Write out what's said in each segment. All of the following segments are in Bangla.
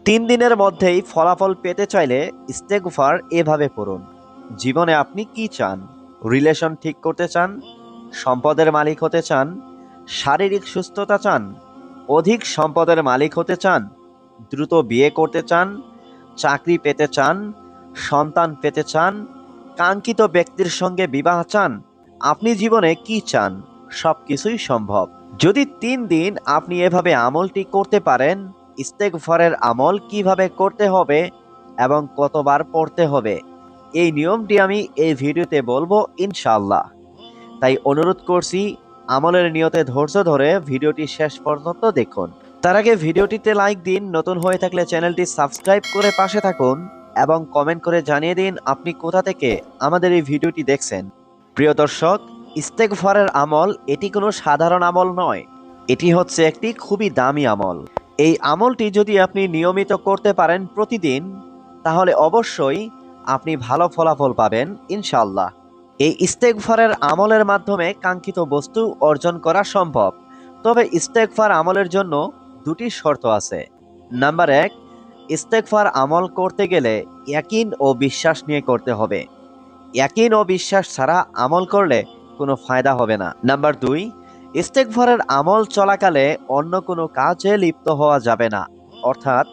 দিনের মধ্যেই ফলাফল পেতে চাইলে ইস্তেগফার এভাবে পড়ুন। জীবনে আপনি কি চান? রিলেশন ঠিক করতে চান? সম্পদের মালিক হতে চান? শারীরিক সুস্থতা চান? অধিক সম্পদের মালিক হতে চান? দ্রুত বিয়ে করতে চান? চাকরি পেতে চান? সন্তান পেতে চান? কাঙ্ক্ষিত ব্যক্তির সঙ্গে বিবাহ চান? আপনি জীবনে কি চান? সবকিছুই সম্ভব যদি দিন আপনি এভাবে আমলটি করতে পারেন। ইস্তেগফারের আমল কিভাবে করতে হবে এবং কতবার পড়তে হবে, এই নিয়মটি আমি এই ভিডিওতে বলবো ইনশাআল্লাহ। তাই অনুরোধ করছি, আমলের নিয়তে ধৈর্য ধরে ভিডিওটি শেষ পর্যন্ত দেখুন। তার আগে ভিডিওটিতে লাইক দিন, নতুন হয়ে থাকলে চ্যানেলটি সাবস্ক্রাইব করে পাশে থাকুন এবং কমেন্ট করে জানিয়ে দিন আপনি কোথা থেকে আমাদের এই ভিডিওটি দেখছেন। প্রিয় দর্শক, ইস্তেগফারের আমল এটি কোনো সাধারণ আমল নয়, এটি হচ্ছে একটি খুবই দামি আমল। এই আমলটি যদি আপনি নিয়মিত করতে পারেন প্রতিদিন, তাহলে অবশ্যই আপনি ভালো ফলাফল পাবেন ইনশাআল্লাহ। এই ইস্তেগফারের আমলের মাধ্যমে কাঙ্ক্ষিত বস্তু অর্জন করা সম্ভব। তবে ইস্তেগফার আমলের জন্য দুটি শর্ত আছে। নাম্বার 1, ইস্তেগফার আমল করতে গেলে ইয়াকিন ও বিশ্বাস নিয়ে করতে হবে। ইয়াকিন ও বিশ্বাস ছাড়া আমল করলে কোনো ফায়দা হবে না। নাম্বার 2, ইস্তেগফারের আমল চলাকালে অন্য কোনো কাজে লিপ্ত হওয়া যাবে না। অর্থাৎ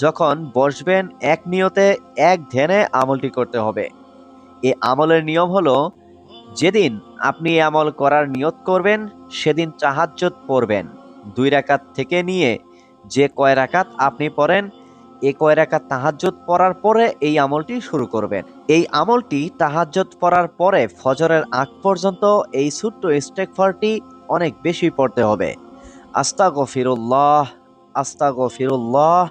যখন বসবেন এক নিয়তে এক ধ্যানে আমলটি করতে হবে। এই আমলের নিয়ম হলো, যেদিন আপনি এই আমল করার নিয়ত করবেন সেদিন তাহাজ্জুদ পড়বেন। 2 রাকাত থেকে নিয়ে যে কয় রাকাত আপনি পড়েন, এই কয় রাকাত তাহাজ্জুদ পড়ার পরে এই আমলটি শুরু করবেন। এই আমলটি তাহাজ্জুদ পড়ার পরে ফজরের আগ পর্যন্ত এই ছোট্ট ইস্তেগফারটি অনেক বেশি পড়তে হবে। আস্তাগফিরুল্লাহ, আস্তাগফিরুল্লাহ,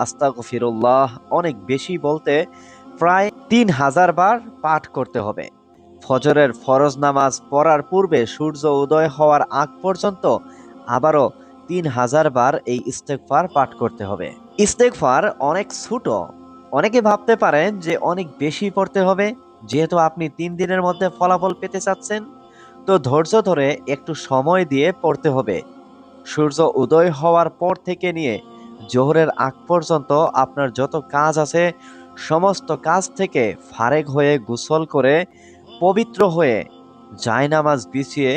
আস্তাগফিরুল্লাহ, অনেক বেশি বলতে প্রায় 3000 বার পাঠ করতে হবে। ফজরের ফরজ নামাজ পড়ার পূর্বে সূর্য উদয় হওয়ার আগ পর্যন্ত আবারও 3000 বার এই ইস্তেগফার পাঠ করতে হবে। ইস্তেগফার অনেক ছোট, অনেকে ভাবতে পারেন যে অনেক বেশি পড়তে হবে। যেহেতু আপনি 3 দিনের মধ্যে ফলাফল পেতে চাচ্ছেন, তো ধৈর্য ধরে একটু সময় দিয়ে পড়তে হবে। সূর্য উদয় হওয়ার পর থেকে নিয়ে জোহরের আগ পর্যন্ত আপনার যত কাজ আছে সমস্ত কাজ থেকে ফারেগ হয়ে গোসল করে পবিত্র হয়ে জায়নামাজ বিছিয়ে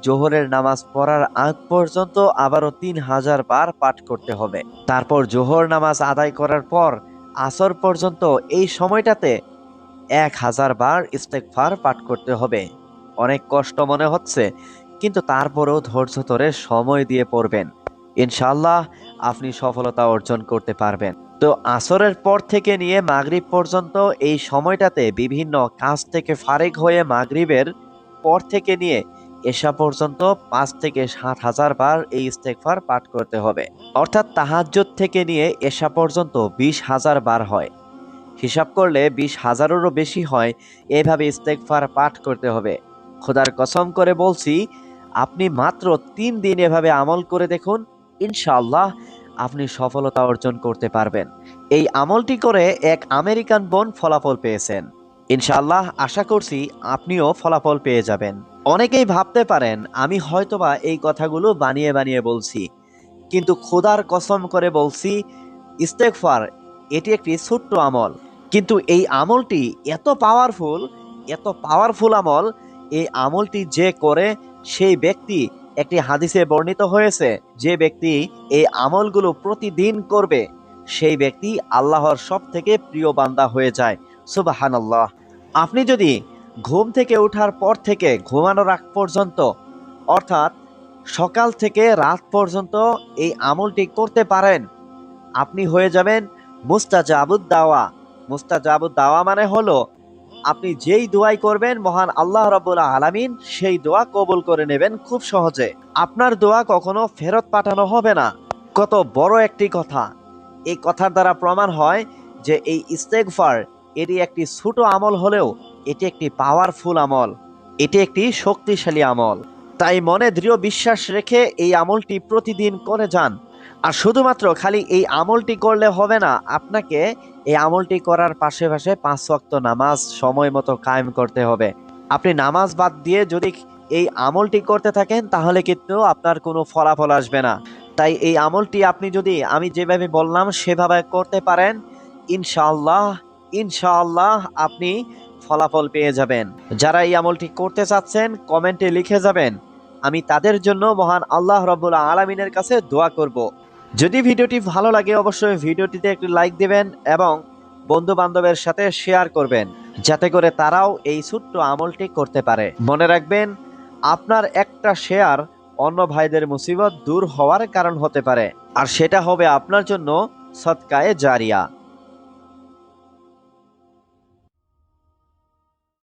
জোহরের নামাজ পড়ার আগ পর্যন্ত আবারও 3000 বার পাঠ করতে হবে। তারপর জোহর নামাজ আদায় করার পর আসর পর্যন্ত এই সময়টাতে 1000 বার ইস্তেগফার পাঠ করতে হবে। অনেক কষ্ট মনে হচ্ছে, কিন্তু তারপরেও ধৈর্য ধরে সময় দিয়ে পড়বেন। ইনশাআল্লাহ আপনি সফলতা অর্জন করতে পারবেন। তো আসরের পর থেকে নিয়ে মাগরিব পর্যন্ত এই সময়টাতে বিভিন্ন কাজ থেকে ফারেগ হয়ে মাগরিবের পর থেকে নিয়ে এশা পর্যন্ত 5 থেকে 7000 বার এই ইস্তেগফার পাঠ করতে হবে। অর্থাৎ তাহাজ্জুদ থেকে নিয়ে এশা পর্যন্ত 20,000 বার হয়। হিসাব করলে 20,000-এরও বেশি হয়। এভাবে ইস্তেগফার পাঠ করতে হবে। খোদার কসম করে বলছি, আপনি মাত্র 3 দিন এভাবে আমল করে দেখুন, ইনশাআল্লাহ আপনি সফলতা অর্জন করতে পারবেন। এই আমলটি করে এক আমেরিকান বোন ফলাফল পেয়েছেন। ইনশাআল্লাহ আশা করছি আপনিও ফলাফল পেয়ে যাবেন। অনেকেই ভাবতে পারেন আমি হয়তোবা এই কথাগুলো বানিয়ে বানিয়ে বলছি, কিন্তু খোদার কসম করে বলছি, ইস্তেগফার এটি একটি ছোট্ট আমল, কিন্তু এই আমলটি এত পাওয়ারফুল, এত পাওয়ারফুল আমল। এই আমলটি যে করে সেই ব্যক্তি, একটি হাদিসে বর্ণিত হয়েছে, যে ব্যক্তি এই আমলগুলো প্রতিদিন করবে সেই ব্যক্তি আল্লাহর সব থেকে প্রিয় বান্দা হয়ে যায়। সুবহানাল্লাহ। আপনি যদি ঘুম থেকে ওঠার পর থেকে ঘুমানোর আগ পর্যন্ত, অর্থাৎ সকাল থেকে রাত পর্যন্ত এই আমলটি করতে পারেন, আপনি হয়ে যাবেন মুস্তাজাবুদ দাওয়া। মুস্তাজাবুদ দাওয়া মানে হলো, আপনি যেই দোয়াই করবেন মহান আল্লাহ রাব্বুল আলামিন সেই দোয়া কবুল করে নেবেন খুব সহজে। আপনার দোয়া কখনো ফেরত পাঠানো হবে না। কত বড় একটি কথা! এই কথার দ্বারা প্রমাণ হয় যে এই ইস্তেগফার এটি একটি ছোট আমল হলেও এটি একটি পাওয়ারফুল আমল, এটি একটি শক্তিশালী আমল। তাই মনে দৃঢ় বিশ্বাস রেখে এই আমলটি প্রতিদিন করে যান। আর শুধুমাত্র খালি এই আমলটি করলে হবে না, আপনাকে এই আমলটি করার পাশে 5 ওয়াক্ত নামাজ সময় মতো কায়েম করতে হবে। আপনি নামাজ বাদ দিয়ে যদি এই আমলটি করতে থাকেন তাহলে কিন্তু আপনার কোনো ফলাফল আসবে না। তাই এই আমলটি আপনি যদি আমি যেভাবে বললাম সেভাবে করতে পারেন, ইনশাআল্লাহ ইনশাআল্লাহ আপনি ফলাফল পেয়ে যাবেন। যারা এই আমলটি করতে চাচ্ছেন কমেন্টে লিখে যাবেন, আমি তাদের জন্য মহান আল্লাহ রাব্বুল আলামিনের কাছে দোয়া করব। যদি ভিডিওটি ভালো লাগে অবশ্যই ভিডিওটিতে একটি লাইক দিবেন এবং বন্ধু বান্ধবের সাথে শেয়ার করবেন, যাতে করে তারাও এই ছোট্ট আমলটি করতে পারে। মনে রাখবেন, আপনার একটা শেয়ার অন্য ভাইদের মুসিবত দূর হওয়ার কারণ হতে পারে, আর সেটা হবে আপনার জন্য সদকায়ে জারিয়া।